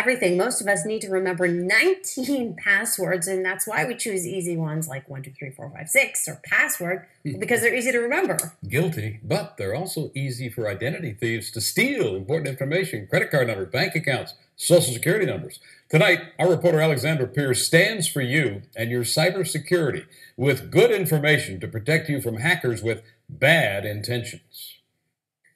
everything. Most of us need to remember 19 passwords, and that's why we choose easy ones like 12345 6 or password, because they're easy to remember. Guilty, but they're also easy for identity thieves to steal important information, credit card numbers, bank accounts, social security numbers. Tonight, our reporter Alexandra Pierce stands for you and your cybersecurity with good information to protect you from hackers with bad intentions.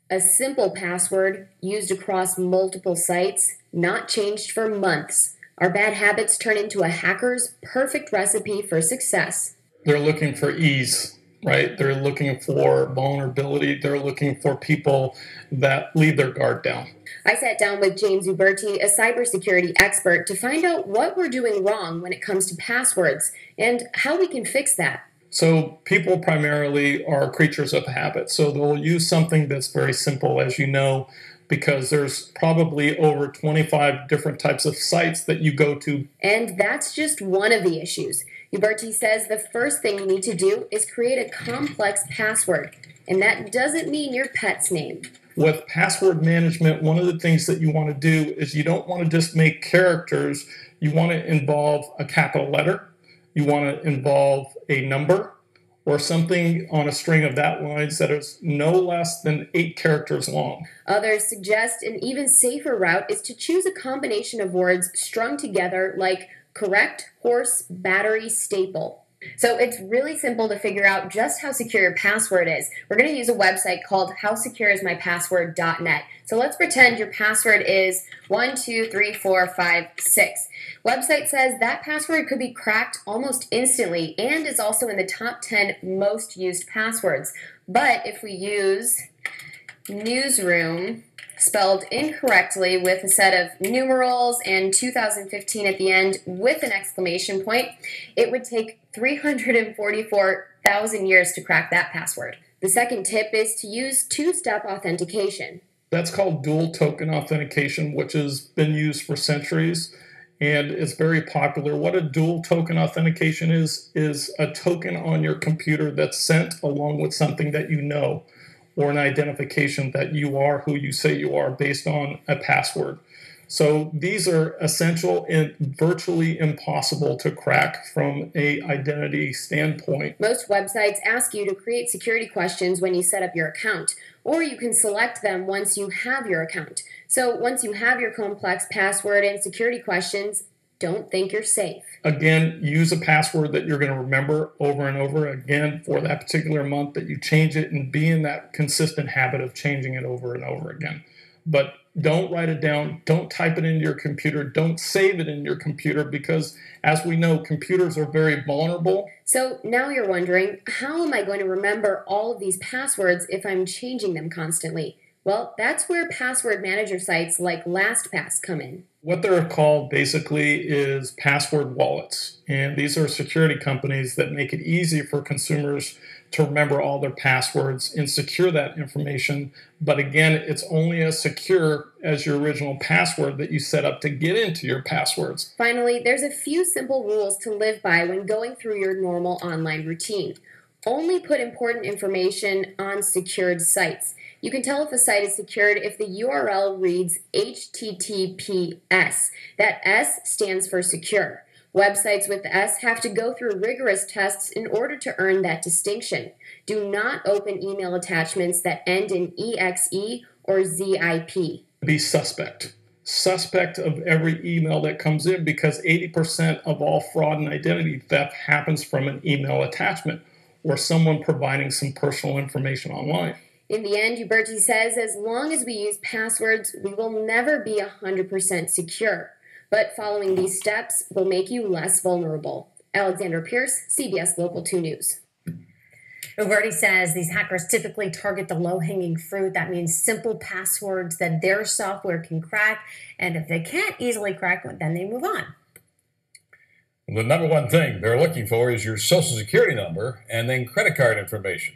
A simple password used across multiple sites, not changed for months. Our bad habits turn into a hacker's perfect recipe for success. They're looking for ease, right? They're looking for vulnerability. They're looking for people that leave their guard down. I sat down with James Uberti, a cybersecurity expert, to find out what we're doing wrong when it comes to passwords and how we can fix that. So people primarily are creatures of habit. So they'll use something that's very simple, as you know, because there's probably over 25 different types of sites that you go to. And that's just one of the issues. Uberti says the first thing you need to do is create a complex password. And that doesn't mean your pet's name. With password management, one of the things that you want to do is you don't want to just make characters. You want to involve a capital letter. You want to involve a number or something on a string of that lines that is no less than 8 characters long. Others suggest an even safer route is to choose a combination of words strung together like correct, horse, battery, staple. So it's really simple to figure out just how secure your password is. We're going to use a website called howsecureismypassword.net. So let's pretend your password is 123456. Website says that password could be cracked almost instantly and is also in the top 10 most used passwords. But if we use newsroom spelled incorrectly with a set of numerals and 2015 at the end with an exclamation point, it would take 344,000 years to crack that password. The second tip is to use two-step authentication. That's called dual token authentication, which has been used for centuries, and it's very popular. What a dual token authentication is a token on your computer that's sent along with something that you know, or an identification that you are who you say you are based on a password. So these are essential and virtually impossible to crack from an identity standpoint. Most websites ask you to create security questions when you set up your account, or you can select them once you have your account. So once you have your complex password and security questions, don't think you're safe. Again, use a password that you're going to remember over and over again for that particular month, that you change it and be in that consistent habit of changing it over and over again. But don't write it down. Don't type it into your computer. Don't save it in your computer because, as we know, computers are very vulnerable. So now you're wondering, how am I going to remember all of these passwords if I'm changing them constantly? Well, that's where password manager sites like LastPass come in. What they're called basically is password wallets. And these are security companies that make it easy for consumers to remember all their passwords and secure that information. But again, it's only as secure as your original password that you set up to get into your passwords. Finally, there's a few simple rules to live by when going through your normal online routine. Only put important information on secured sites. You can tell if a site is secured if the URL reads HTTPS. That S stands for secure. Websites with S have to go through rigorous tests in order to earn that distinction. Do not open email attachments that end in EXE or ZIP. Be suspect. Suspect of every email that comes in, because 80% of all fraud and identity theft happens from an email attachment or someone providing some personal information online. In the end, Uberti says, as long as we use passwords, we will never be 100% secure. But following these steps will make you less vulnerable. Alexandra Pierce, CBS Local 2 News. Uberti says these hackers typically target the low-hanging fruit. That means simple passwords that their software can crack. And if they can't easily crack one, then they move on. The number one thing they're looking for is your social security number and then credit card information.